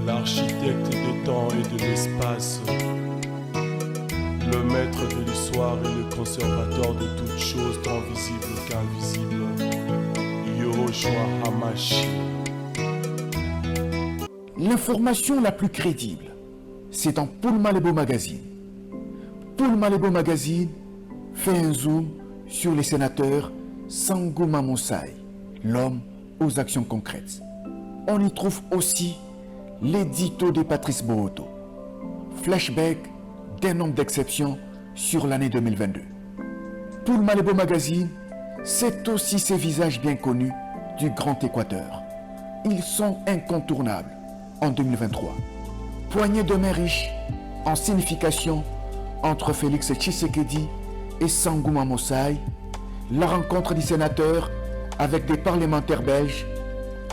l'architecte des temps et de l'espace, le maître de l'histoire et le conservateur de toutes choses tant visibles qu'invisibles, Yahushua Hamashi. L'information la plus crédible, c'est dans Paul Malebo Magazine. Paul Malebo Magazine fait un zoom sur les sénateurs Sangouma Moussaï, l'homme aux actions concrètes. On y trouve aussi l'édito de Patrice Bohoto, flashback d'un homme d'exception sur l'année 2022. Paul Malebo Magazine, c'est aussi ces visages bien connus du Grand Équateur. Ils sont incontournables en 2023. Poignée de main riche en signification entre Félix Tshisekedi et Sangouma Moussaï, la rencontre du sénateur avec des parlementaires belges,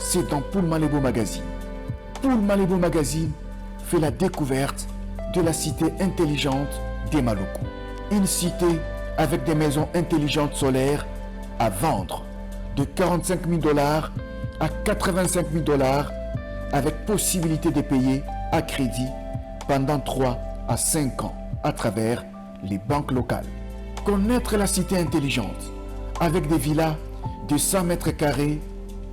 c'est dans Paul Malebo Magazine. Paul Malebo Magazine fait la découverte de la cité intelligente des Maluku. Une cité avec des maisons intelligentes solaires à vendre de 45 000 $ à 85 000 $ avec possibilité de payer à crédit pendant 3 à 5 ans à travers les banques locales. Connaître la cité intelligente avec des villas de 100 mètres carrés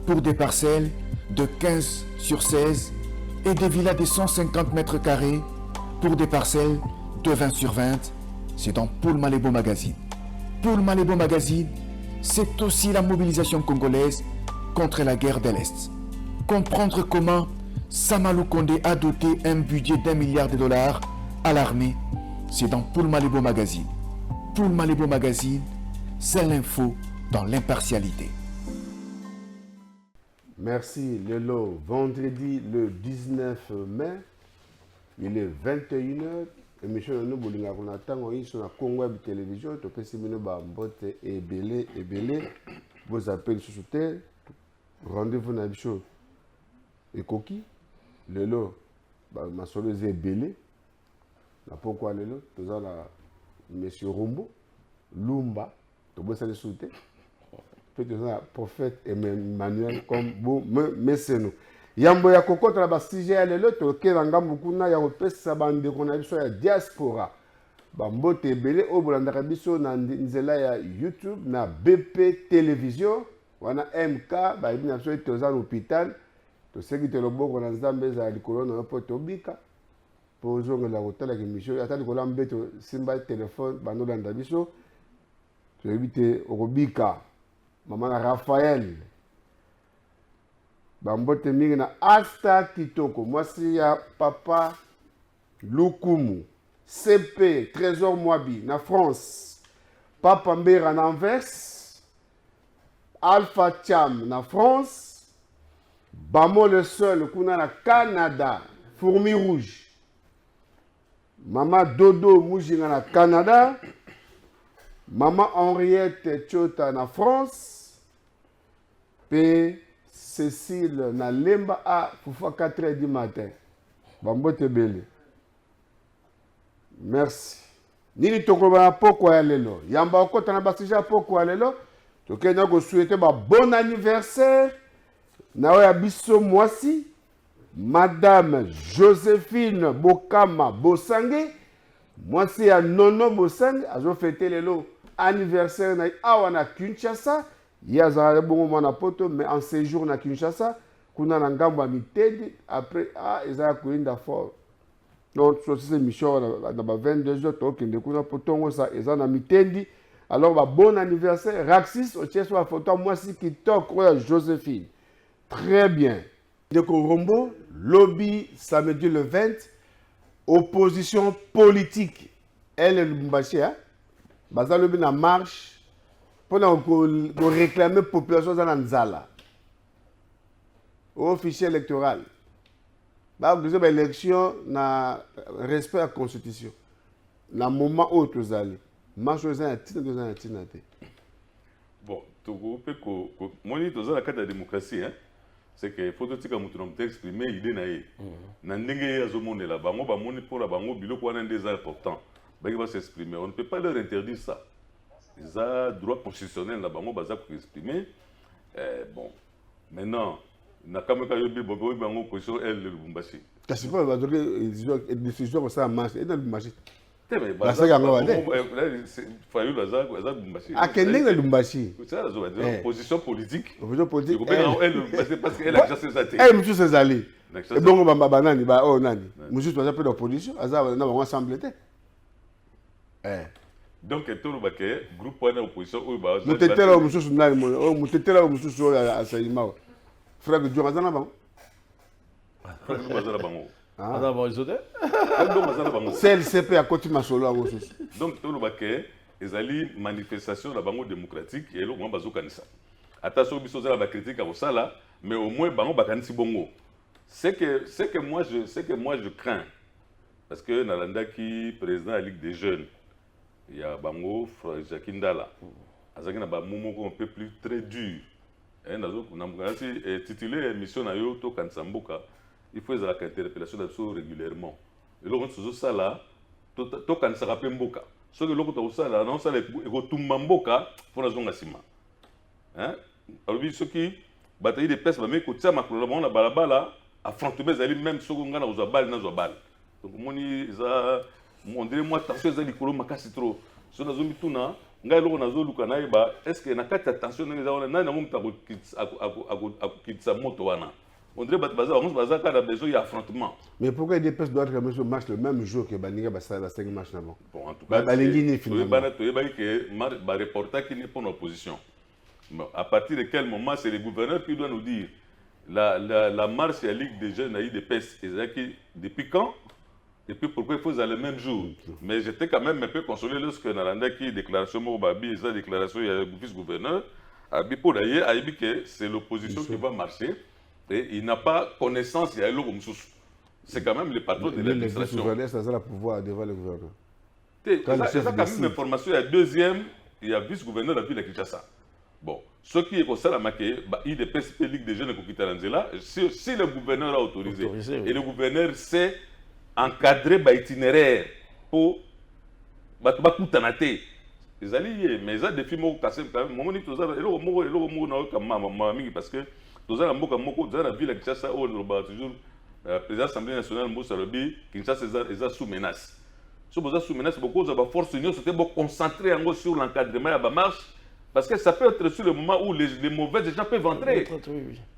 pour des parcelles de 15 sur 16 et des villas de 150 mètres carrés pour des parcelles de 20 sur 20, c'est dans Paul Malebo Magazine. Paul Malebo Magazine, c'est aussi la mobilisation congolaise contre la guerre de l'Est. Comprendre comment Samalou Kondé a doté un budget d'1 milliard de $ à l'armée, c'est dans Paul Malebo Magazine. Paul Malebo Magazine, c'est l'info dans l'impartialité. Merci Lelo. Vendredi le 19 mai, il est 21h. Émission de nous, Bolinga Konatan, on est sur la Congo Web Télévision. Tu peux simuler Bambote et Belé. Vous appelez sur ce terre. Rendez-vous dans la bichot. Et Koki, Lelo, ma soleuse est Belé. Pourquoi Lelo? Tu as la Monsieur Rombo, Lumba, tu peux saluer sur terre. Peut-être un prophète Emmanuel comme vous me nous. Yambo ya kokota la basije ya lelo to kelanga mukuna ya opesa bande kona biso ya diaspora. Bambote ebele obolanda biso na nzela ya YouTube na BP Télévision wana MK ba ibina biso toza na hôpital to seki te loboko na Nzambe za likolo na po tobika po zonga la kotala ki mission ata likolo mbeto simba téléphone banolanda biso to ebite okobika. Maman Raphaël Bambote mingi na Asta Kitoko. Moi c'est ya papa Lukumu CP Trésor Mwabi na France. Papa Mbera na Anvers. Alpha Cham na France. Bamo le seul kuna na Canada. Fourmi Rouge. Maman Dodo Mujinga na Canada. Maman Henriette Chota na France. P. Cécile na Lemba à Foufa 4h du matin. Bambote Bele. Merci. Nini tokoba poko ya lelo. Yamba okota na basija poko ya lelo. Tokenda ko souhaiter ba bon anniversaire. Na ya biso mwasi. Madame Joséphine Bokama Bosange. Mwasi ya Nono Bosange. Azo fêter lelo anniversaire na awa na Kinshasa. Yazara bongo mwana poto mais en séjour na Kinshasa kuna na ngambo ya Mitedi après ezala kuinda fort. Donc c'est mission na ba 22h tokende kuna potongo sa ezala na Mitedi. Alors ba bon anniversaire Raxis au tieso la photo moi si kitoko ya Joséphine. Très bien. De Korombo lobby samedi le 20 opposition politique elle Lubumbashi baza lobby na marche pour réclamer la population dans Nzala. Au fichier électoral. Vous avez l'élection na respect à la Constitution. Dans le moment où vous allez. Marche aux ans, bon, moi, je la carte de la démocratie. C'est qu'il faut que tu exprimer l'idée. Dans le monde là, pour la bango, il est important. Il va s'exprimer. On ne peut pas leur interdire ça. Ils ont droit constitutionnel là-bas, pour exprimer. Bon, maintenant, nakameka yobi bobo bango position elle Lubumbashi. Kasi pas va donner décision comme ça marche et dans Lubumbashi. Teme ba ça nganga wale. Fayu laza Lubumbashi. A kende na Lubumbashi. C'est la position politique. Position politique. Elle parce qu'elle a chassé sa tête. Elle monsieur Césali. Et bon banani ba oh nani. Monsieur tu as peu d'opposition, azar na ba ensemble té. Donc tout le baquet groupe point d'opposition ou ba. Mutetela monsieur nani mo, oh mutetela monsieur so ya Salima. Frère de Dieu azana ba. Frère de Bazala bango. Ah bon, ils ont C'est le CP à côté masolo en gros. Donc tout le baquet ezali manifestation la bango démocratique et le moi bazo kanisa. Attention biso za la critique à osala mais au moins bango bakanisi bongo. C'est que moi je crains parce que Nalanda qui président de la Ligue des jeunes il y a bango Jacques Ndala. Azaki na ba momo un peu plus très dur. Et nazo titulé émission na yo to kanisa mboka. Il faut la interpellation régulièrement. Et là, on se ça là, tout quand ça rappelle Mboka. Ce que l'on a ça là, non ça les retombe Mboka, faut la zone asima. Hein? Alors ceux qui bataille des pestes, mais que ça macro là, on a balabala, affrontement zali même ceux qu'on a aux abal na zobal. Donc moni za, on dirait moi attention zali kolo makasi trop. Ce na zombi tuna, ngai loko na zo luka na eba, est-ce que na kati attention na za na na mumta ko kitsa moto wana. On dirait que a besoin d'affrontement. Mais pourquoi les DPS doivent être match le même jour que Baniga Bassa 5 matchs là-bas? Bon, en tout cas, il reporter qui n'est pas en opposition. Bon, à partir de quel moment c'est le gouverneur qui doit nous dire la marche de la Ligue des jeunes a eu des DPS. Depuis quand? Et puis pourquoi il faut aller le même jour? Mais j'étais quand même un peu consolé lorsque Nalanda qui déclaration Mobabi et sa déclaration il y a le vice-gouverneur a dit que c'est l'opposition qui va marcher. Et il n'a pas connaissance, il y a l'eau comme sous. C'est quand même le patron de l'administration. Le ça a le pouvoir devant le gouverneur. Il y a quand même une information, il y a deuxième, il y a vice-gouverneur de la ville de Kinshasa. Bon, ce qui est comme ça, il y a des Ligue des jeunes qui sont si le gouverneur a autorisé et le gouverneur sait encadrer l'itinéraire pour Bakutanate. Les alliés, mais ils ont des films qui sont quand même, parce que dans la ville de Kinshasa, toujours le président de l'Assemblée nationale, Moussa Robi, Kinshasa est sous menace. Si vous êtes sous menace, beaucoup de forces unies sont concentrées sur l'encadrement de la marche, parce que ça peut être sur le moment où les mauvais gens peuvent entrer.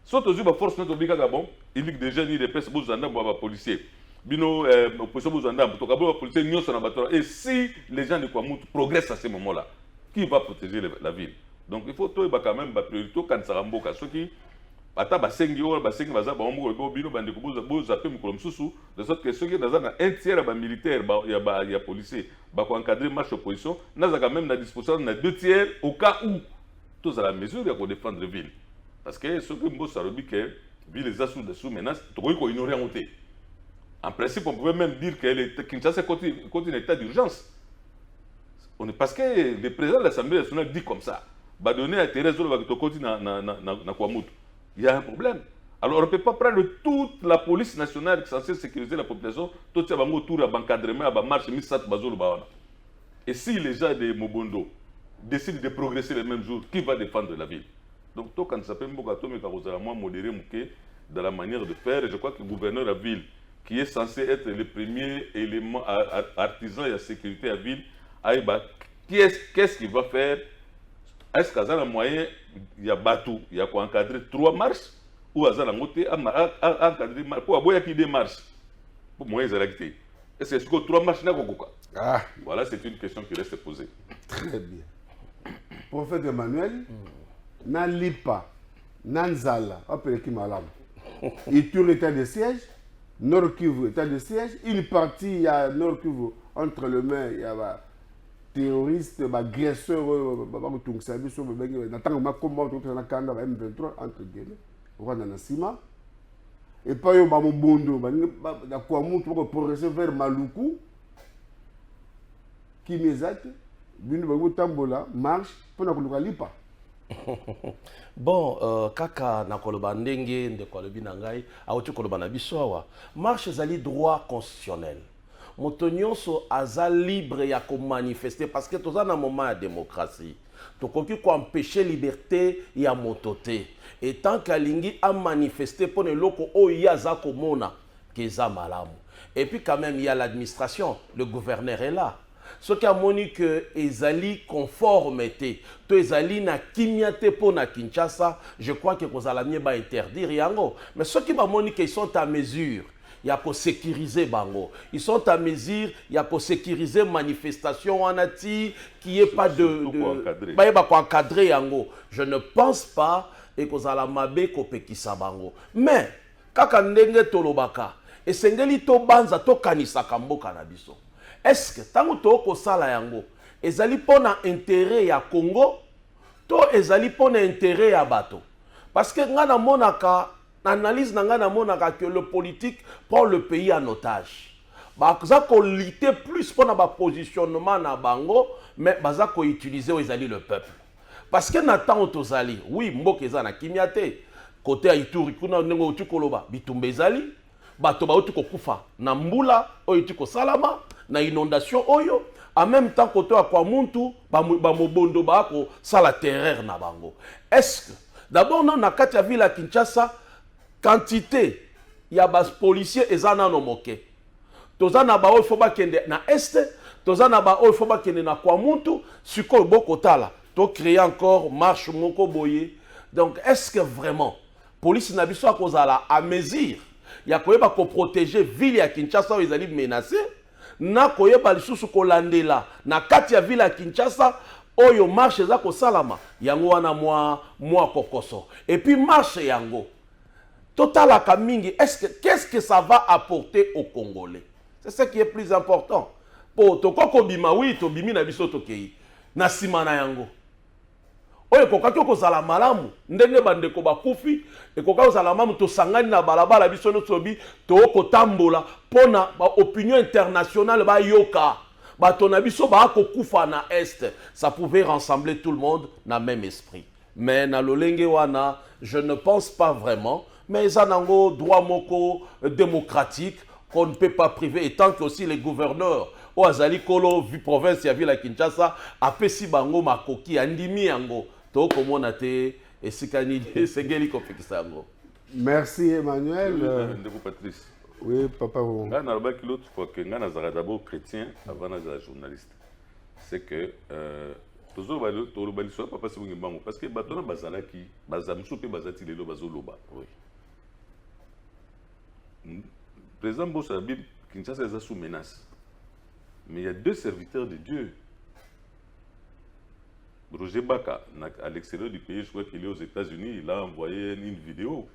Surtout les forces unies, il y a des jeunes, il y a des policiers. Et si les gens de Kwamut progressent à ce moment-là, qui va protéger la ville? Donc il faut quand même priorité quand ça ramboka. Ceux qui ata basengi baza ba ombo ko bino bande ko boza pe mukolo msusu de sorte que ceux qui dans un tiers ba militaire ya policier ba ko encadrer marche opposition naza quand même na disposition na 2 tiers au cas où tous à la mesure ya ko défendre la ville parce que ceux qui mbo sarobi que ville les sous menace to ko ignorer en côté. En principe on pouvait même dire que Kinshasa continue un état d'urgence. Parce que le président de l'Assemblée nationale dit comme ça va donner à Thérèse Zolo va côté na Kwamut. Il y a un problème. Alors on ne peut pas prendre toute la police nationale qui est censée sécuriser la population, tout ça va autour à l'encadrement, à la marche, et si les gens de Mobondo décident de progresser le même jour, qui va défendre la ville? Donc tout quand ça peut moins modéré dans la manière de faire, et je crois que le gouverneur de la ville, qui est censé être le premier élément artisan et la sécurité de la ville, qu'est-ce qu'il va faire? Est-ce qu'il y a un moyen, il y a Batou, il y a quoi encadrer 3 marches, ou il y a encadrer pour avoir des marches, pour moyen de l'activité. Est-ce que 3 marches n'a pas? Voilà, c'est une question qui reste posée. Très bien. Prophète Emmanuel, Nalipa, Nanzala, appelez qui malade. Il tourne l'état de siège, Nord Kivu, état de siège, une partie, il y a Nord Kivu, entre le main, il y a terroriste, agresseur, M23 entre guillemets, Rwanda Nassima. Et pas yo Bondo, na Kwamut pour progresser vers Maluku, qui m'exacte, Bino Bango Tambola, marche pour na Lipa. Bon, kaka na koloba ndenge nde kolobi na ngai auti koloba na biso awa marche ezali droit constitutionnel. Moto nyonso aza libre ya ko manifester parce que toza na moment ya démocratie. tokoki empêcher liberté ya mototé. Et tant qu'alingi a manifesté pour le loko o yaza komona keza malamu. Et puis quand même il y a l'administration, le gouverneur est là. Ce qui a moni que ezali conformité, to ezali na kimiate pour na Kinshasa, je crois que kozala mieux ba interdire yango. Mais ceux qui va moni qu'ils sont à mesure, il y a pour sécuriser bango. Ils sont à mesure, il y a pour sécuriser manifestation anati qui est pas de ba ko encadrer yango. Je ne pense pas et kozala mabe ko pekisa bango. Mais kaka ndenge tolobaka et sengeli to banza to kanisa kamboka na biso. Est-ce que tango to ko sala yango ezali pona intérêt ya Congo to ezali pona intérêt ya bato? Parce que ngana monaka analyse ngana monaka que le politique prend le pays en otage. Baza ko lutter plus pona ba positionnement na bango mais baza ko utiliser ezali le peuple. Parce que Nathan tozali oui mboka eza na kimiate côté ya Ituri kuna ndenge utukoloba bitumba ezali bato ba utuko kufa na mbula oyo tuko salama na inondation oyo en même temps côté ya kwa muntu ba mobondo ba ko sala terreur na bango. Est-ce que d'abord non na kati ya ville ya Kinshasa quantité ya bas policiers ezana no moke tozana ba oyo foba kende na est tozana ba oyo foba kende na kwa muntu siko bokotala to créer encore marche moko boye. Donc est-ce que vraiment police na biso akozala à mesure ya koyeba ko protéger ville ya Kinshasa oyo ezali menacé na koyeba lisusu kolandela na kati ya ville ya Kinshasa oyo marche za ko salama yango wana moi kokoso et puis marche yango total à Kamingi. Qu'est-ce que ça va apporter aux Congolais? C'est ce qui est plus important. Pour tokoko bima oui to bimi na biso tokei na sima na yango oyo kokaki kozala malamu ndenge bandeko bakufi ekoka kozala malamu tosangani na balabala biso no tobi to kotambola pona ba opinion internationale ba yoka bato na biso ba kokufa na est. Ça pouvait rassembler tout le monde na même esprit. Mais na lolenge wana je ne pense pas vraiment. Mais zanango droit moko démocratique qu'on ne peut pas priver. Et tant que aussi les gouverneurs au Azali Kolo vu province ya ville Kinshasa apesi bango makoki andimi yango to komona te esikani sengeli ko pekisa yango. Merci Emmanuel. Patrice. Oui, papa. Nga na robaki l'autre fois que nga na d'abord chrétien avant na journaliste. C'est que toujours ba l'histoire papa c'est bongo parce que batona bazalaki bazamsu pe bazati lelo bazoloba. Oui. Président Bossa Bible Kinshasa est sous menace. Mais il y a deux serviteurs de Dieu. Roger Baka, à l'extérieur du pays, je crois qu'il est aux États-Unis, il a envoyé une vidéo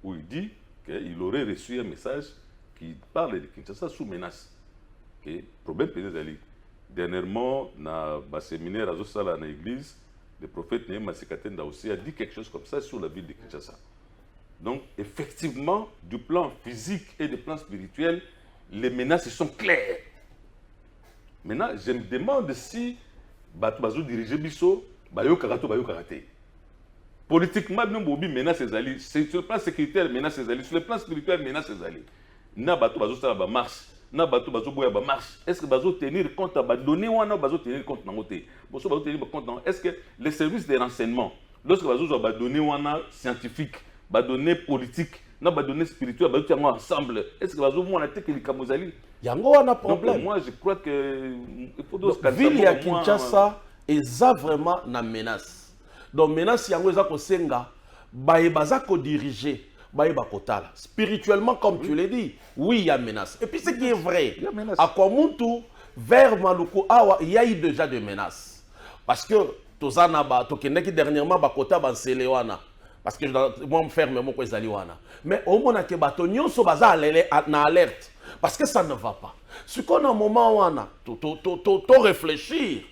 où il dit qu'il aurait reçu un message qui parle de Kinshasa sous menace. Et problème peut-être dernièrement, dans le séminaire à Zosala, dans l'église, le prophète Nehema Sekatenda aussi a dit quelque chose comme ça sur la ville de Kinshasa. Donc, effectivement, du plan physique et du plan spirituel, les menaces sont claires. Maintenant, je me demande si Bato diriger Bisso, Bayo Karato, Bayo Karaté. Politiquement, nous avons menace les alliés. Sur le plan sécuritaire, menace les alliés. Sur le plan spirituel, menace les alliés. Na Bato Bazo ça va marche. Na Bato Bazo Boya va marche. Est-ce que Bazo tenir compte à donner ou non Bazo tenir compte dans côté? Bazo tenir compte. Est-ce que les services de renseignement, lorsque Bazo va donner ou non scientifique, va donner politique, n'a pas donné spirituel, va donner ensemble. Est-ce que Bazo moi que les Kamozali? Yango a un problème. Donc, moi je crois que il faut donc ville ya Kinshasa eza vraiment na menace. Donc menace yango eza ko senga baza ko diriger, ba kotala. Spirituellement comme tu l'as dit, oui il y a menace. Et puis ce qui est vrai, à Kwamuntu vers Maluku awa il y a eu déjà des menaces. Parce que tozana ba tokendeki dernièrement ba kota ba Selewana. Parce que moi me ferme mon ko ezali wana. Mais au mona ke bato nyonso baza na alerte. Parce que ça ne va pas. Ce qu'on a un moment où on a tout réfléchir.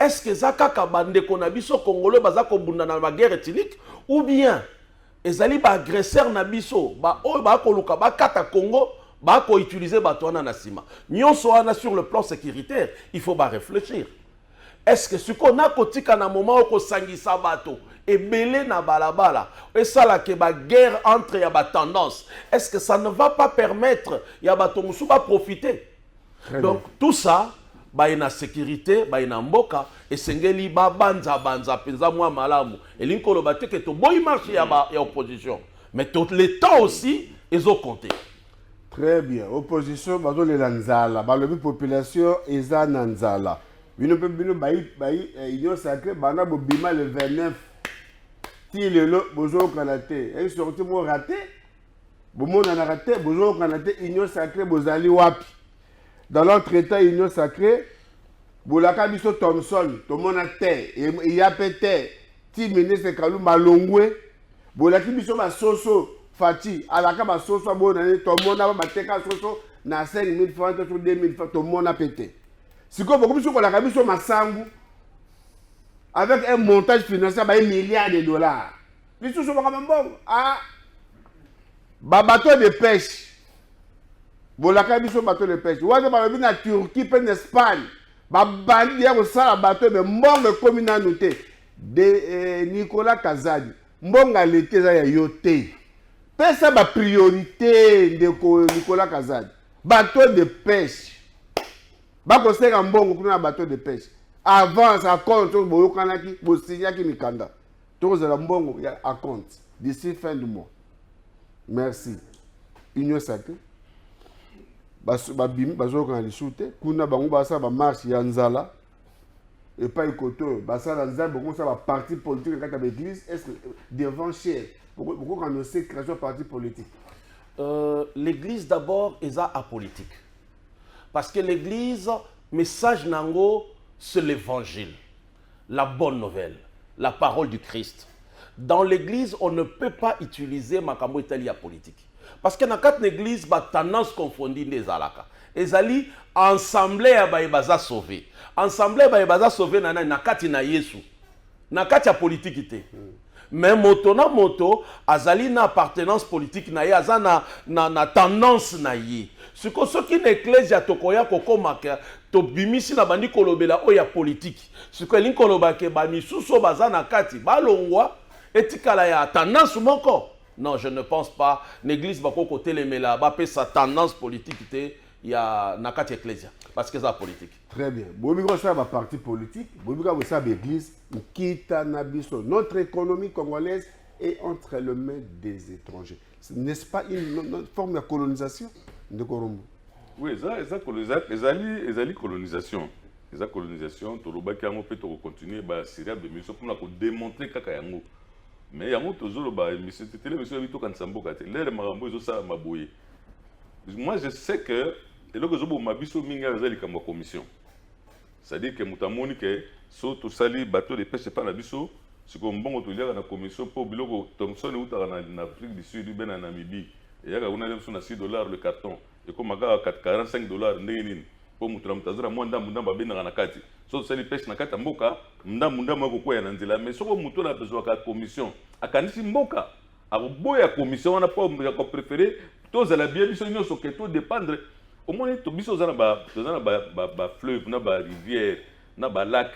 Est-ce que Zaka Kabande Konabiso Congolais Bazako Bunda dans la guerre éthylique ou bien ezali ba agresseur Nabiso ba o ba ko luka ba kata Congo ba ko utiliser batona na sima. Nyonso ana sur le plan sécuritaire, il faut ba réfléchir. Est-ce que ce qu'on a kotika na moment où ko sangisa bato et belé na balabala et ça la que ba guerre entre ya ba tendance, est-ce que ça ne va pas permettre ya bato musu ba profiter? Donc tout ça baina sécurité baina mboka esengeli babanza banza penza mwa malamu elingi koloba te ke toboyi marche ya opposition mais le temps aussi ezo compter. Très bien. Opposition, bazo le lanzala. Balobi population eza nanzala. Bino pe bino bayi union sacrée bana bobima le 29. Ti lelo bozo kanate. Et sorti mo raté. Bomo na raté bozo kanate union sacrée bozali wapi. Dans l'entretemps union sacrée bolaka biso Thomson, tomona te et ya pété. Ti ministre Kalou Malongwe bolaki biso ba soso Fati, alaka ba soso bonane to mona ba teka soso na 5000 francs to 2000 francs to mona pété. Siko beaucoup biso ko la biso masangu avec un montage financier ba 1 milliard de dollars. Biso so ba bon ah ba bateau de pêche. Bolaka biso bateau de pêche. Wa ba bi na Turquie pe na Espagne. Ba bandi ya ko sala bateau de mbongo komina noté de Nicolas Kazadi. Mbonga l'été za ya yoté. Ça ma priorité de Nicolas Kazadi. Bateau de pêche. Bako seka mbongo kuna bateau de pêche. Avant ça compte boyo kanaki bo signaki mikanda. Tozo la mbongo à compte d'ici fin du mois. Merci. Union sacrée. Babim bazo kana lisute kuna bango basa ba marche ya nzala. Et pas ikoto basa la nzala bon ça va parti politique quand avec l'église est devant cher. Pourquoi quand on sait création parti politique? L'église d'abord est apolitique. Parce que l'église, message nango, c'est l'évangile, la bonne nouvelle, la parole du Christ. Dans l'église, on ne peut pas utiliser makambo italia politique. Parce que dans quatre églises, il y a tendance confondue des alaka. Et ali assemblée ya baza sauvé. Assemblée baza sauvé na kati na Yesu. Na kati ya politique ité. Mais moto na moto azali na appartenance politique na ye azana na tendance na ye. Siko soki na ecclesia tokoya kokomaka to bimisi na bandi kolobela oya politique. Siko elingi koloba ke ba misuso bazana kati balongwa etikala ya tendance moko. Non, je ne pense pas. L'église va côté les mela ba pe sa tendance politique té ya na kati ecclesia parce que ça politique. Très bien. Bobiko ça va parti politique, bobiko ça l'église kita na biso. Notre économie congolaise est entre les mains des étrangers. N'est-ce pas une forme de colonisation de Korombo? Oui, ça colonisation. Ça colonisation, toloba ki yango pe to continuer ba Syria de mission pour ko démontrer kaka yango. Mais yango tozolo ba mission télé mission bito kan samboka te. L'air marambo zo ça maboye. Moi je sais que et là que je ma biso minga zali comme commission. C'est-à-dire que mutamoni que so to sali bateau de pêche pas na biso, c'est comme bon to lira na commission pour biloko Thomson ou na Afrique du Sud ben na Namibie. Et yaka on a sur na $6 le carton et comme aga $45 ndeni pour mutamtazira mwanda mundamba bena na kati. So sali pêche na kati mboka, munda moko kwa ya nzela mais soko muto na besoin ka commission. Akanisi mboka. Aboya commission on a pas préféré tous à la bien biso nyonso que tout dépendre au moins to biso za na ba fleuve na ba rivière na ba lac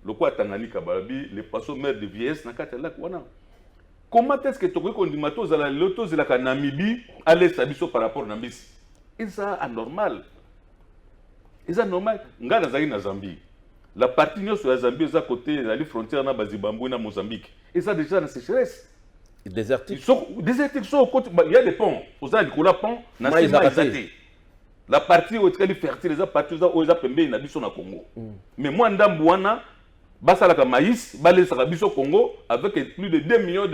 le quoi Tanganyika babi les poissons mer de vieillesse na kati lac wana comment est-ce que to ko ndima to za la loto za la Namibie aller sa biso par rapport na mbisi ça anormal ngala zaki na Zambie la partie nyonso ya Zambie za côté na li frontière na Zimbabwe na Mozambique et ça déjà na sécheresse. Désertique. Désertique, il y a des ponts. Vous avez des ponts, la partie où elle est fertile, la partie où elle est pembée, na biso na Congo. Mais moi, ndambouana, basa la maïs, balé sa biso Congo, avec plus de 2 millions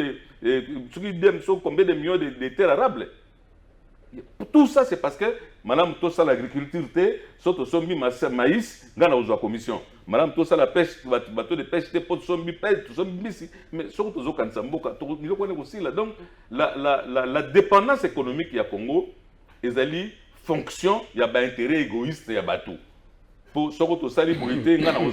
combien de millions de terres arables. Tout ça, c'est parce que madame Tossa l'agriculture, surtout sombi maïs, gana aux commission. Madame Tossa la pêche, bateau de pêche, pot sombi pêche, sombi mais surtout aux kansamboka, aussi là. Donc la dépendance économique du Congo, ezali fonction, il y a un intérêt égoïste, il y a bateau. Pour surtout ça librité, gana aux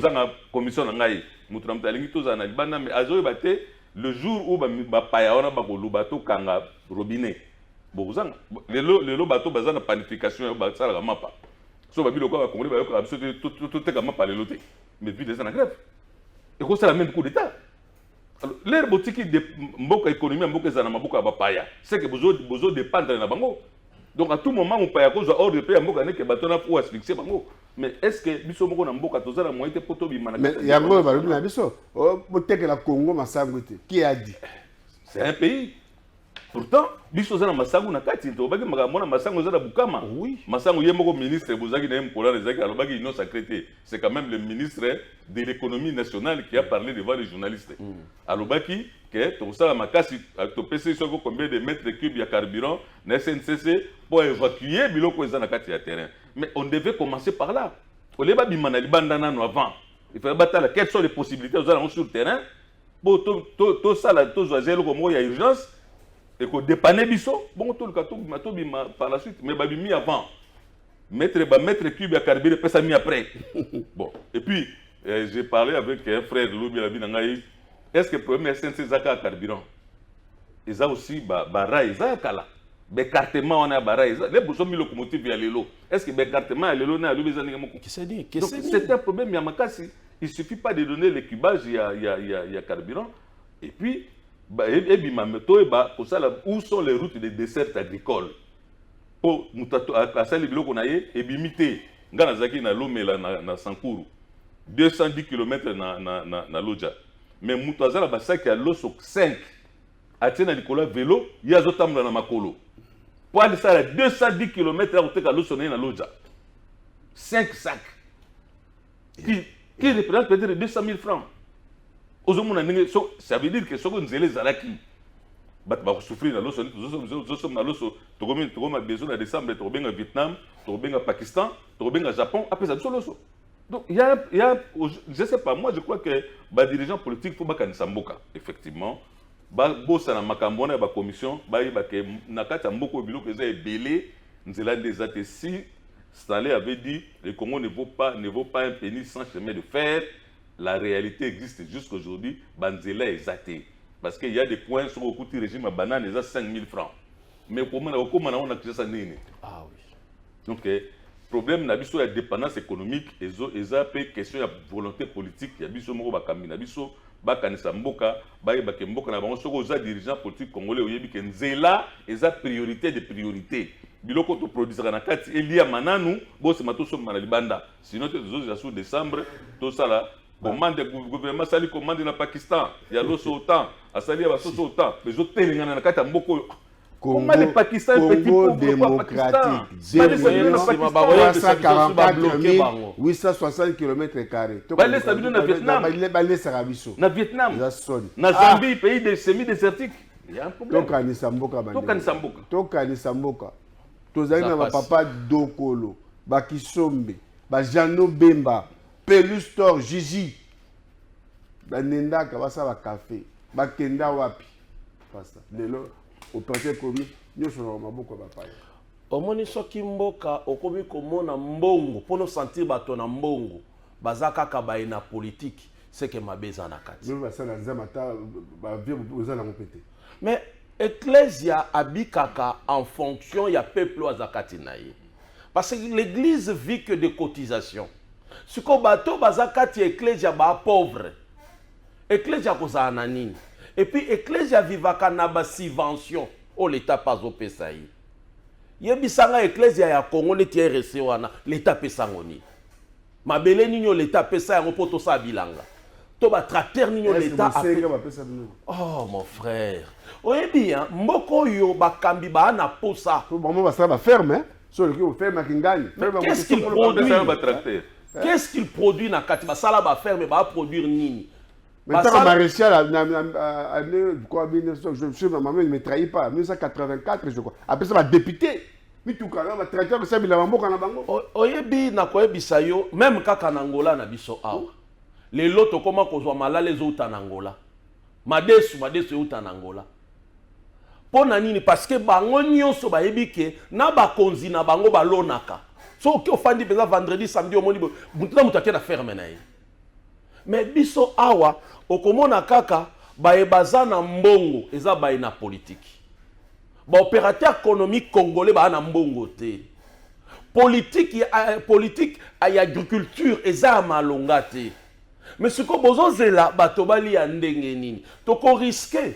commission ngai, mutram talingi toza na libana mais azoy baté le jour où ba payaona ba bateau kanga robinet. Les bateaux basés na panification ba sala mapa so ba biloko ba congolais ba yoka tout te kama pa leloté mais vite ça na grève et ko ça la même coup d'état alors l'air botiki de mboka économie mboka za na maboka ba paya c'est que besoin dépendre na bango donc à tout moment on paya ko za hors de pays mboka ne que bateau na pour asphyxier bango Mais est-ce que biso moko na mboka tozala moyen te poto bimana? Mais yango balobi na biso botekela Congo masango te. Qui a dit? C'est un pays. Pourtant, biso zana masango na kati to baki makamona masango zana bukama. Oui. Masango yemoko ministre bozaki na mkola rezaki alobaki ino secrétaire. C'est quand même le ministre de l'économie nationale qui a parlé devant les journalistes. Alobaki que tout ça makasi to pesi soko combien de mètres cubes ya carburant na SNCC pour évacuer biloko zana kati ya terrain. Mais on devait commencer par là. On les va bimana libandana no avant. Il fallait battre quelles sont les possibilités sur le terrain pour tout ça là tout zoazel comme il y a urgence. Et qu'on dépanne biso, bon tout le cas tout bima par la suite, mais babi mis avant. Mettre cube à carburant, puis ça mis après. Bon, et puis j'ai parlé avec un frère de l'Obi Labi Nangaï. Est-ce que le premier SNC Zaka carburant? Ils ont aussi bara, ils ont kala. Bécartement on a bara, les bouchons mis locomotive via l'élo. Est-ce que bécartement à l'élo n'a l'Obi Zangamoko? Qui s'est dit? Donc c'est un problème Yamakasi. Il suffit pas de donner le cubage, il y a carburant. Et puis où sont les routes des desserts agricoles pour à celle de l'Okonaye et bimité Ganazaki na Lomela na Sankuru 210 km na Loja mais Moutazala basaki à l'osso 5 à Tiena Nicolas vélo yazotamla na makolo pour aller ça à 210 km à côté à l'osso na Loja 5 sacs qui représente peut-être 200 000 francs. Ça veut dire que ce qu'on zélé zalaki, bah souffrir dans l'osso, nous l'osso, tu as besoin de décembre, tu as Vietnam, tu as Pakistan, tu as Japon, après ça l'osso. Donc il y a, je sais pas, moi je crois que les dirigeants politiques faut pas Samboka, effectivement, bossa na makambona ba commission, ba que nakata mboko biloko eza ebelé, nzela des si Stanley avait dit le Congo ne vaut pas un penny sans chemin de fer. La réalité existe jusqu'aujourd'hui, Banzela est athée. Parce qu'il y a des points sur le coût du régime à banane, ils ont 5 000 francs. Mais comment on a créé ça? Ah oui. Donc, le problème, c'est la dépendance économique, et ça peut question de volonté politique. Il y a des gens qui ont des dirigeants politiques congolais qui ont des priorités de priorités. Biloko to produisera na kati elia mananu bosse matoso manalibanda sinon te zozo sous décembre tout ça là commande gouvernement sali commande na Pakistan ya loso autant asali ya basoso autant mais autres telingana na kati mboko comment le Pakistan est petit pauvre démocratique 860 km². Na Vietnam na Zambie pays de semi-désertique il y a un problème. Tokani Samboka tozali na papa Dokolo Bakisombe Bajano Bemba Pelustor Gigi banendaka basala café bakenda wapi pasta lelo opérateur commis nyoso na maboko bapaya omoni soki mboka okomi komona mbongo pono sentir bato na mbongo bazaka kabaye na politique c'est que mabeza na kati nous basala nzamata ba vie bozala ngopete. Mais Ecclesia abikaka en fonction ya peuple azakati naye. Parce que l'église vit que de cotisations. Ce qu'on bateau bazakati Ecclesia ba pauvre. Ecclesia koza ananini. Et puis Ecclesia vivaka na ba subvention au l'état pas au pesaï. Yebisanga Ecclesia ya Congo neti RC wana l'état pesangoni. Mabele ninyo l'état pesa yango poto sa bilanga. Toba tracteur ninyo l'état a. Oh mon frère. Oui bien, mboko yo bakambi ba na posa. Bon ça va ferme sur le ferme kingani. Qu'est-ce qu'il produit? Qu'est-ce qu'il produit na kati ba sala ba ferme ba produire nini? Maintenant maréchal année quoi 1900 je suis ma maman ne me trahit pas 1984 je crois. Après ça va député. Mituka ba tracteur que ça bila mboka na bango. Oyebi na koyebisa yo même kaka na Angola na biso awa. Les loto comment kozwa malala les autres en Angola. Madesu uta en Angola. Pona nini parce que bango nyonso ba yebike na ba konzi na bango ba lonaka. So ki ofandi peza vendredi samedi omoni mutuna mutake na ferme na ye. Mais biso awa okomona kaka ba ebaza na mbongo eza ba na politique. Ba opérateur économique congolais ba na mbongo te. Politique ya agriculture eza malonga te. Mais ce que bozo zela batobali ya ndenge nini toko risquer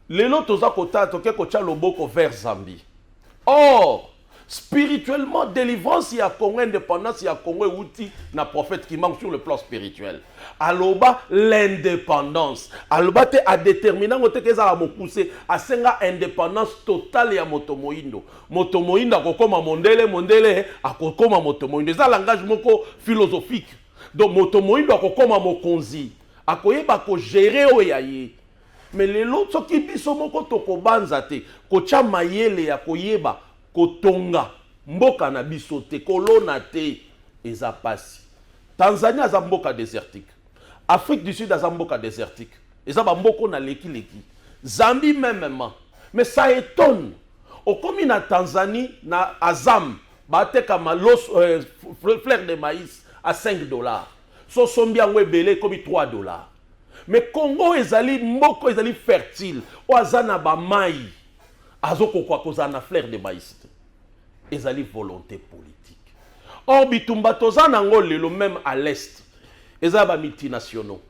lelo toza kota toke kocha loboko vers Zambie. Or Spirituellement, délivrance, il y a Congo, indépendance, il y a Congo, outil, na prophète qui manque sur le plan spirituel. Aloba, l'indépendance. Aloba, te a déterminant, te keza la mokuse, a senga indépendance totale ya motomoindo. Motomoindo, a kokoma mondele, a kokoma motomoindo. C'est un langage moko philosophique. Donc, motomoindo, a kokoma mokonzi. A koyeba ko gérer oyaye. Mais les autres qui biso moko toko banza te, ko cha mayele ya koyeba, kotonga mboka na biso te kolona te eza pasi. Tanzanie aza mboka désertique, Afrique du Sud aza mboka désertique, eza ba mboko na leki. Zambie même, mais ça étonne. Au komi na Tanzanie na Azam bateka malos fleur de maïs à $5. So sombi yango ebele komi $3. Mais Congo ezali mboko ezali fertile, o azana ba mai. Azoko kwa kozana fleur de maïs. Ezali volonté politique. Or bitumba tozana ngolelo même à l'est. Ezaba multinationaux.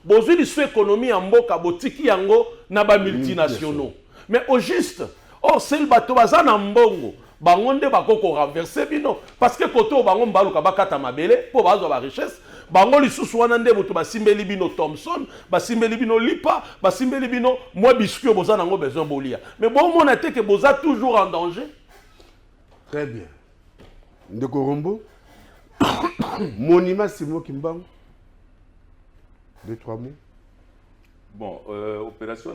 Bozui li économie en mboka botiki yango na ba multinationaux. Mais au juste, or sel bato bazana mbongo, bangonde bakoko renverser bino parce que koto bango mbaluka bakata mabele po bazo ba richesse. Bango lisusu wana nde moto basimbeli bino Thomson, basimbeli bino Lipa, basimbeli bino moi biscuit boza nango besoin bolia. Mais bon mon a que boza toujours en danger. Très bien. Ndeko Rombo. Monument Simon Kimbangu. 2-3 mots. Bon, opération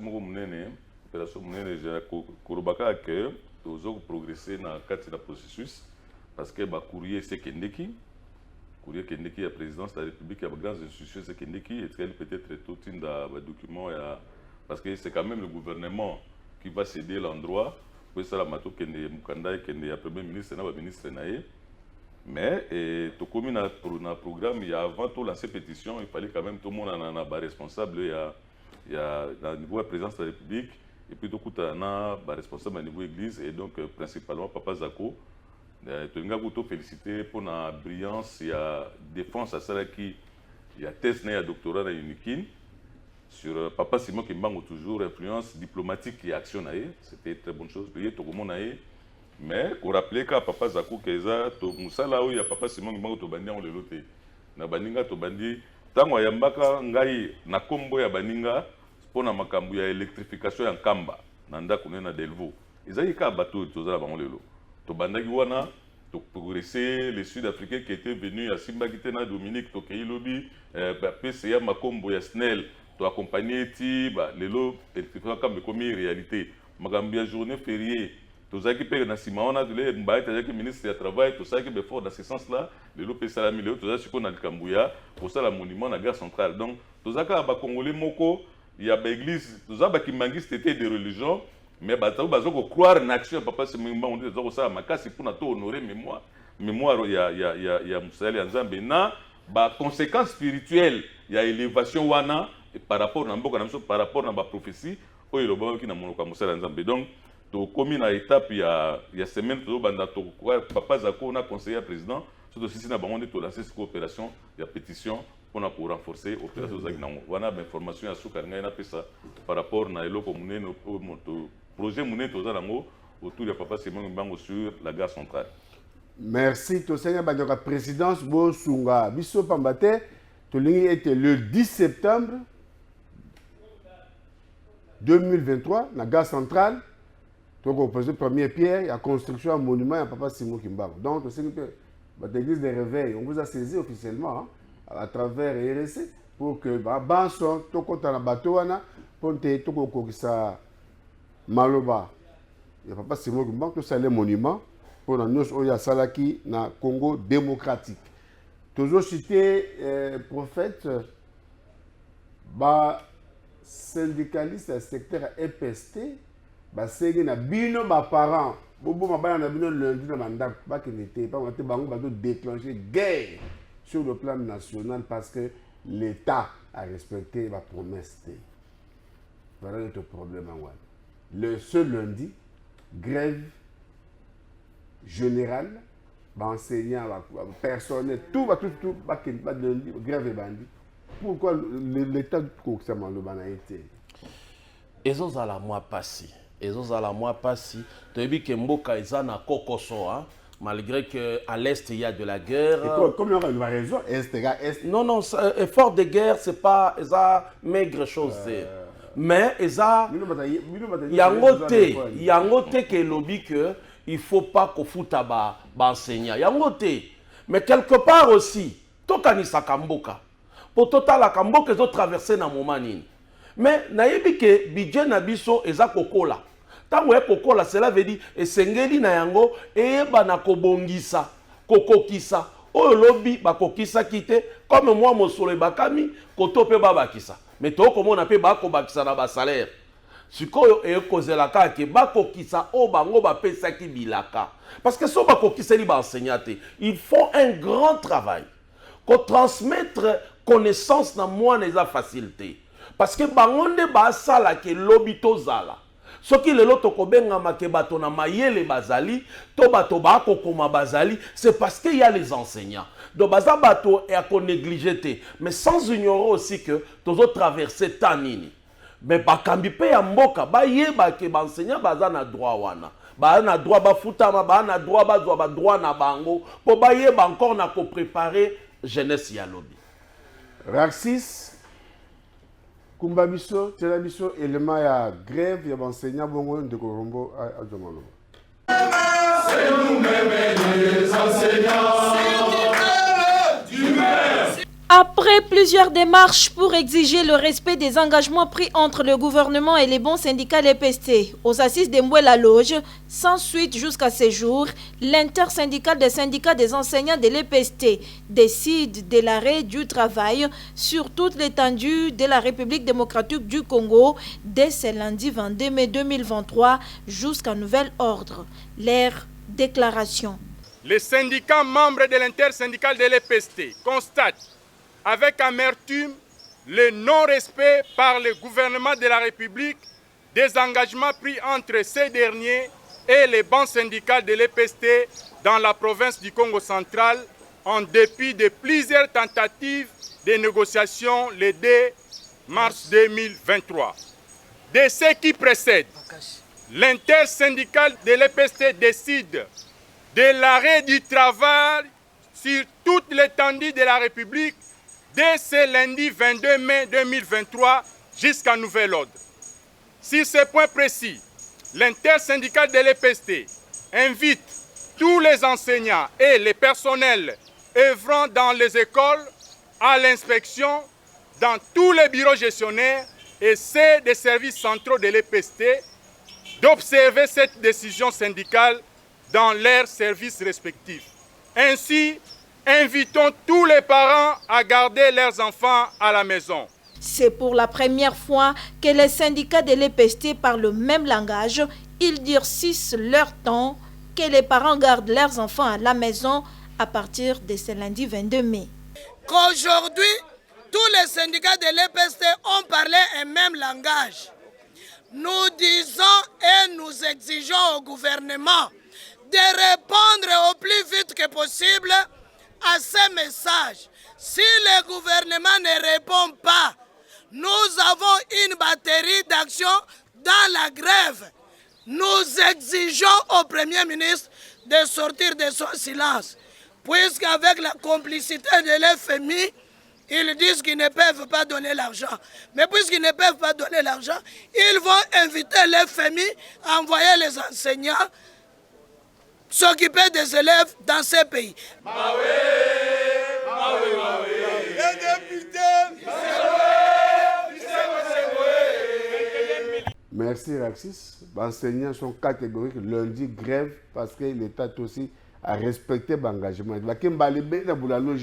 moko munene, opération munene ja korobaka que tozo progresser na kati na processus parce que ba courrier c'est kendeki. Courrier kendeki à la présidence de la République, il y a de grandes institutions c'est kendeki et peut-être tout dans les documents parce que c'est quand même le gouvernement qui va céder l'endroit pour ça la mato kende mukanda kende ya premier ministre na ba ministre naé. Mais tout comme dans le programme, il y a avant tout lancer pétition, il fallait quand même tout le monde en a responsable, il y a au niveau de la présidence de la République, et puis tout le monde a responsable au niveau de l'église, et donc principalement Papa Zako. Je voudrais féliciter pour la brillance, il y a défense à celle qui, il y a thèse, il y a doctorat à Unikin, sur Papa Simon Kimbangu toujours influence diplomatique et action, c'était une très bonne chose, tout le monde mais on rappelle que Papa Zakou Keza to musala oyo ya Papa Simon Kimbangu to bandi on le loté na baninga to bandi tango yambaka ngai na kombo ya baninga pona makambu ya électrification ya Nkamba na ndako na Delvaux ezali ka bateau to za bango lelo to bandaki wana to progresser les Sud-Africains qui étaient venus à Simbakite na Dominique to Keilobi PCA makombo ya SNEL to accompagner ti ba lelo électrification comme comme réalité makambu ya journée fériée. Tout ça qui paye dans Simaona, le ministre du Travail, tout ça qui est fort dans ce sens-là, le Lopé Salami, tout ça qui est dans le Kambouya, pour ça, le monument de la gare centrale. Donc, tout ça qui est Congolais Moko, il y a l'église, tout ça qui manque, c'était des religions, mais il faut croire en action, papa, c'est même on dit ça, ma casse, pour nous honorer mémoire, il y a Moussali Anzambe, na, conséquences spirituelles, il y a élévation wana, par rapport à Mboka, par rapport à ma prophétie, il y a le bon qui n'a pas Moussali Anzambe. Donc, comme une étape, il y a semaine, Papa Zako, on a conseillé à président, surtout si on a lancé cette coopération, il y a pétition pour renforcer l'opération Zagnango. Voilà l'information à Soukaranga par rapport au projet Mouné autour de Papa Simon Kimbangu sur la gare centrale. Merci, Tosenya Bandoka, présidence Bosunga. Bisso Pambate, Tolingi était le 10 septembre 2023, la gare centrale. Donc, on pose la première pierre, il y a construction, un monument à Papa Simon Kimbangu. Donc, c'est l'église des réveils. On vous a saisi officiellement hein, à travers RSC pour que Banson, tout compte dans la bateau, pour que tout compte Maloba. Il y a Papa Simon Kimbangu, tout ça, les monuments pour nous, il y a Salaki, dans le Congo démocratique. Toujours cité prophète, syndicaliste, secteur EPST. Basegi na bino ba parents bobo mabana na bino lundi na mandat ba kinité pas monter bango ba déclencher guerre sur le plan national parce que l'État a respecté la promesse. Voilà notre problème en Ouad. Le seul lundi grève générale ba enseignant ba personnel tout ba lundi grève et bandit. Pourquoi l'État constamment le bana été ezozala mois passé ezozala mwa pasi toyebi ke mboka eza na kokoso hein? Malgré qu'à l'Est, il y a de la guerre. Comme on a raison, Est. Non, effort de guerre, ce n'est pas maigre chose. Mais, il y a un côté qui lobby que il ne faut pas qu'on foute à enseignant. Il y a un côté. Mais quelque part aussi, Tokanisa Kamboka. Pour Total la Kamboka, ils ont traversé dans moment. Mais, naïbi que Bidjen Nabiso et Zakokola. Tango kokola cela veut dire esengeli na yango eyeba na kobongisa kokokisa oyo lobi bakokisa kite comme moi mosolo bakami koto pe babakisa mais to komona pe bakobakisa na ba salaire sikoyo ekozela ka ke bakokisa o bango bapesa ki bilaka parce que so bakokiseli ba enseignante il faut un grand travail ko transmettre connaissance na moi neza facilité parce que bangonde ba sala ke lobi tozala soki lelo tokobengama ke bato na mayele bazali to bato bakokoma bazali c'est parce qu'il y a les enseignants donc baza bato et à négliger mais sans ignorer aussi que tozo traverser tanini mais bakambi pe ya mboka bayeba ke ba enseignant baza na droit wana ba na droit ba futama ba na droit bazwa ba droit na bango po bayeba encore na ko préparer jeunesse ya lobi Raxis Kumba biso, tela biso, élément ya grève, ya enseignant bongo de Korombo à Djomalo. C'est nous-mêmes les enseignants. Après plusieurs démarches pour exiger le respect des engagements pris entre le gouvernement et les bons syndicats LPST aux assises de Mboué-la-Loge, sans suite jusqu'à ce jour, l'intersyndicale des syndicats des enseignants de l'EPST décide de l'arrêt du travail sur toute l'étendue de la République démocratique du Congo dès ce lundi 22 mai 2023 jusqu'à nouvel ordre. Leur déclaration. Les syndicats membres de l'intersyndicale de l'EPST constatent avec amertume le non-respect par le gouvernement de la République des engagements pris entre ces derniers et les bancs syndicales de l'EPST dans la province du Congo central en dépit de plusieurs tentatives de négociation le 2 mars 2023. De ce qui précède, l'intersyndicale de l'EPST décide de l'arrêt du travail sur toute l'étendue de la République dès ce lundi 22 mai 2023 jusqu'à nouvel ordre. Sur ce point précis, l'intersyndicale de l'EPST invite tous les enseignants et les personnels œuvrant dans les écoles, à l'inspection, dans tous les bureaux gestionnaires et ceux des services centraux de l'EPST d'observer cette décision syndicale dans leurs services respectifs. Ainsi, invitons tous les parents à garder leurs enfants à la maison. C'est pour la première fois que les syndicats de l'EPST parlent le même langage. Ils durcissent leur temps que les parents gardent leurs enfants à la maison à partir de ce lundi 22 mai. Qu'aujourd'hui, tous les syndicats de l'EPST ont parlé un même langage. Nous disons et nous exigeons au gouvernement de répondre au plus vite que possible à ces messages. Si le gouvernement ne répond pas, nous avons une batterie d'actions dans la grève. Nous exigeons au Premier ministre de sortir de son silence, puisqu'avec la complicité de l'FMI, ils disent qu'ils ne peuvent pas donner l'argent. Mais puisqu'ils ne peuvent pas donner l'argent, ils vont inviter l'FMI à envoyer les enseignants s'occuper des élèves dans ces pays. Merci Raxis. Les enseignants sont catégoriques. Lundi, grève parce que l'État aussi a respecté l'engagement. Il y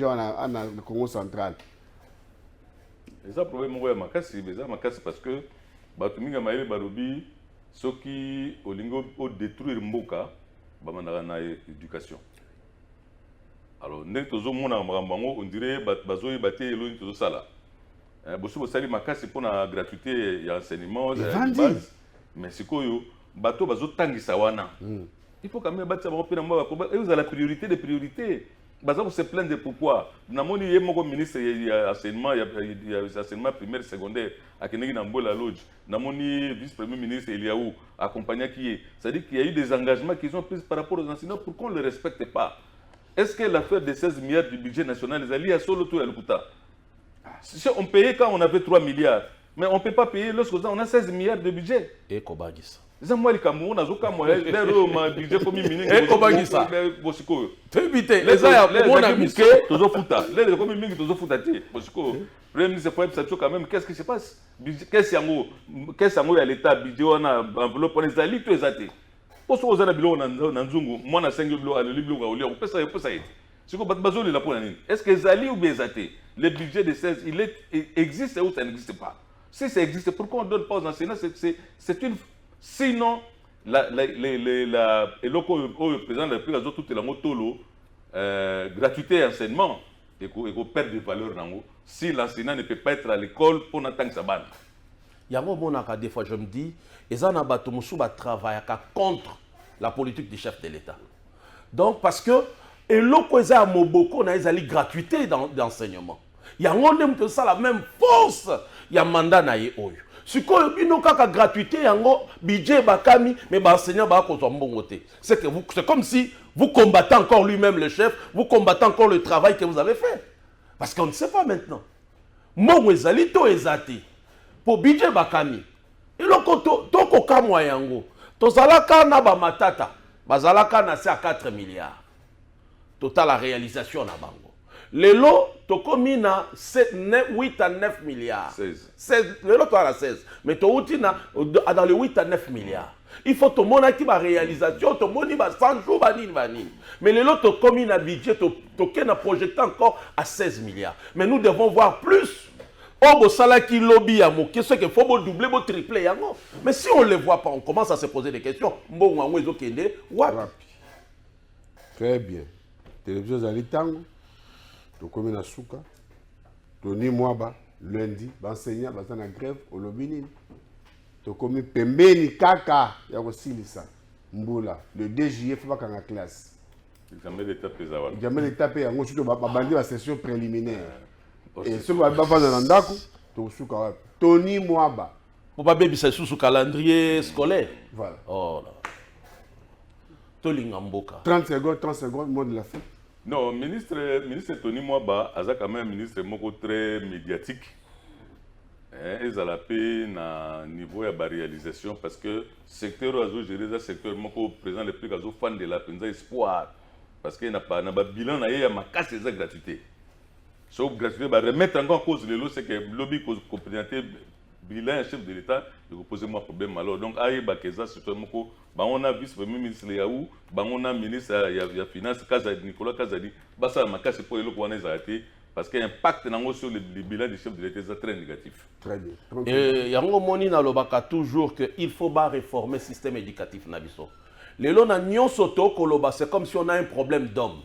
a un Congo central. C'est un problème parce que Batuminga Maïle Barobi, ceux qui ont détruit Mboka, na éducation. Alors, on dirait que sala. Bosso sali makasi pour la gratuité et enseignement mais c'est quoi bateau bazo tangi sawana. Il faut quand même battre ça pour la priorité des priorités. baza se plaindre pourquoi namoni ye moko ministre ya enseignement ya enseignement primaire secondaire akeneki na Mbola Lodge namoni vice premier ministre Eliaou accompagné qui c'est-à-dire qu'il y a eu des engagements qui sont pris par rapport aux enseignants pour qu'on ne le respecte pas. Est-ce que l'affaire de 16 milliards du budget national les alliés à solo tout à l'Ukuta? On payait quand on avait 3 milliards mais on ne peut pas payer lorsqu'on a 16 milliards de budget. Et Kobagisa. Les moi les Cameroun nazoka moi les budget comme mini et Kobagisa bosiko tebite les aya mona miske tozo futa les comme mingi tozo futa ti bosiko premier ministre faut ça quand même qu'est-ce qui se passe qu'est-ce yango ya l'état budget on a enveloppe on les alliés tout ezate poso ozana bilo na nzungu mwana 5 bilo aleli bilo oli on peut ça ete siko bazoli la pona nini est-ce que les alliés ou bien ezate le budget de 16 il existe ou ça n'existe pas si ça existe pourquoi on donne pas aux enseignants c'est une sinon le président de la République a tout la motolo gratuité enseignement et qu'on perd de valeur si l'enseignant ne peut pas être à l'école pour n'attendre sa bande. Yango monaka des fois je me dis ezana bato musuba travaille contre la politique du chef de l'État. Donc parce que eloko eza moboko na ezali gratuité d'enseignement. Yango ndem to ça la même force ya mandat na ye oyo. Si bino kaka gratuité yango budget bakami mais ba enseignant ba ko mbongo te. C'est comme si vous combattez encore lui-même le chef, vous combattez encore le travail que vous avez fait. Parce qu'on ne sait pas maintenant. Mbongo ezali to ezati. Pour budget bakami. Eloko to ko kamwa yango. To zalaka na ba matata. Bazalaka na c'est à 4 milliards. Total la réalisation na bango. Lelo, tokomi na 8 à 9 milliards. 16. Lelo, tu as la 16. Mais tu as dans les 8 à 9 milliards. Il faut que tu aies la réalisation, tu as 100 jours, mais lelo, tu as na budget, tu as projeté encore à 16 milliards. Mais nous devons voir plus. Oh, salaki lobby à moquer, ce qu'il faut doubler, tripler. Mais si on ne les voit pas, on commence à se poser des questions. Très bien. Télévision Zalitango. Tokomi na suka Tony Mwaba lundi enseignant bazana grève au lobinini tokomi pembeni kaka ya kosilisa mbula le 2 juillet faut pas en classe jamais l'étape ezawala jamais l'étape yango surtout babandi ba session préliminaire et ce va bafana na ndako to suka wapi Tony Mwaba pour pas bébisa sous calendrier scolaire voilà oh là tolinga mboka 30 secondes mot de la fin. Non, ministre Tony Mwaba a quand même un ministre très médiatique. Ils ont la paix na niveau de la réalisation parce que le secteur où gérer le secteur, le président le plus fan de la penza espoir parce qu'il n'a pas bilan, il y a ma casse de gratuité. Sauf gratuité, remettre encore en cause le lot, c'est que le lobby complémentaire bilan chef de l'État, il pose moi problème alors. Donc aïe bakeza c'est on a vice premier ministre Yaou, on a ministre ya finance Kazadi Nicolas Kazadi, ça ma casse pour le qu'on a arrêté parce qu'il y a un impact sur le bilan du chef de l'État très négatif. Très bien. Et yango moni na lobaka toujours que il faut pas réformer le système éducatif na biso. Lelo na nyonso to koloba c'est comme si on a un problème d'homme.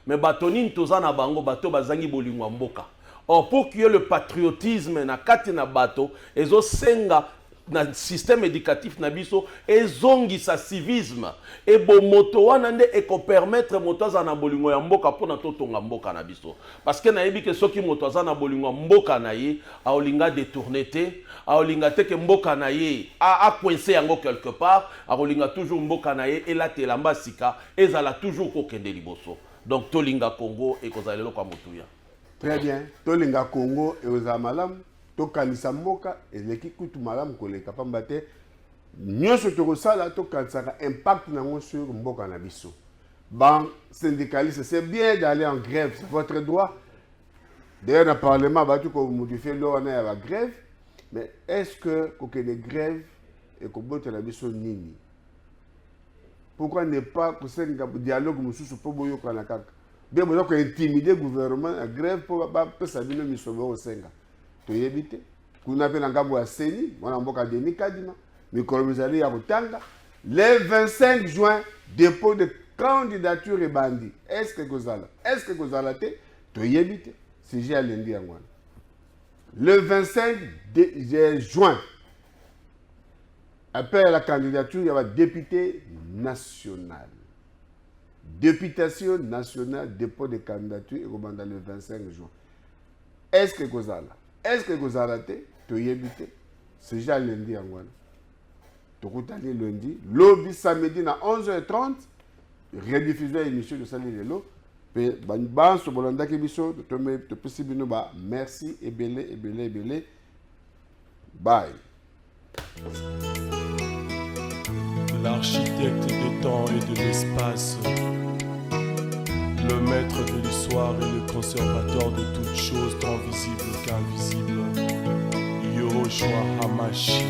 Mais batoni tozana bango bato bazangi bolingwa mboka. Or, pour qu'il y ait le patriotisme na kati na bato, ezo senga na système éducatif na biso, ezongi sa civisme. Et bon moto wana nde eko permettre moto azana bolingo ya mboka pona totonga mboka na biso. Parce que na yebi ke soki moto azana bolingo ya mboka na ye, a olinga détourner te, a olinga te ke mboka na ye, a coincé yango quelque part, a olinga toujours mboka na ye, ela te lamba sika, ezala toujours kokende liboso. Donc tolinga Congo eko zalelo kwa motuya. Très bien. Tolinga Congo et aux Amalam, Tokanisa Moka et l'équipe Koutou Malam Koleka Pambate. Nous sommes là, Tokansaka impact sur Mboka Nabiso. Ban syndicaliste, c'est bien d'aller en grève, c'est votre droit. D'ailleurs, dans le Parlement, vous modifiez l'ordre à la grève. Mais est-ce que vous avez des grèves et que vous avez des nini? Pourquoi ne pas que dialogue nous pour vous bien vous avez intimidé le gouvernement à grève pour que ça vienne nous sauver au Sénégal. Tu y éviter. Vous avez un gars à Séni, on a un peu de Nikadima, mais comme vous allez à Botanga, le 25 juin, dépôt de candidature et bandit. Est-ce que vous allez tu y éviter? C'est j'ai à lundi à moi. Le 25 juin, après la candidature, il y a un député national. députation nationale dépôt de candidature et dans le 25 juin. Est-ce que vous allez? Est-ce que vous allez? Tu y habitez? C'est déjà lundi en Guana. Tu allez lundi. Lobby samedi à 11h30. Rediffusion l'émission de Sali Lelo. Merci et belé. Bye. L'architecte des temps et de l'espace, le maître de l'histoire et le conservateur de toutes choses, tant visibles qu'invisibles, Yahushua Hamashi.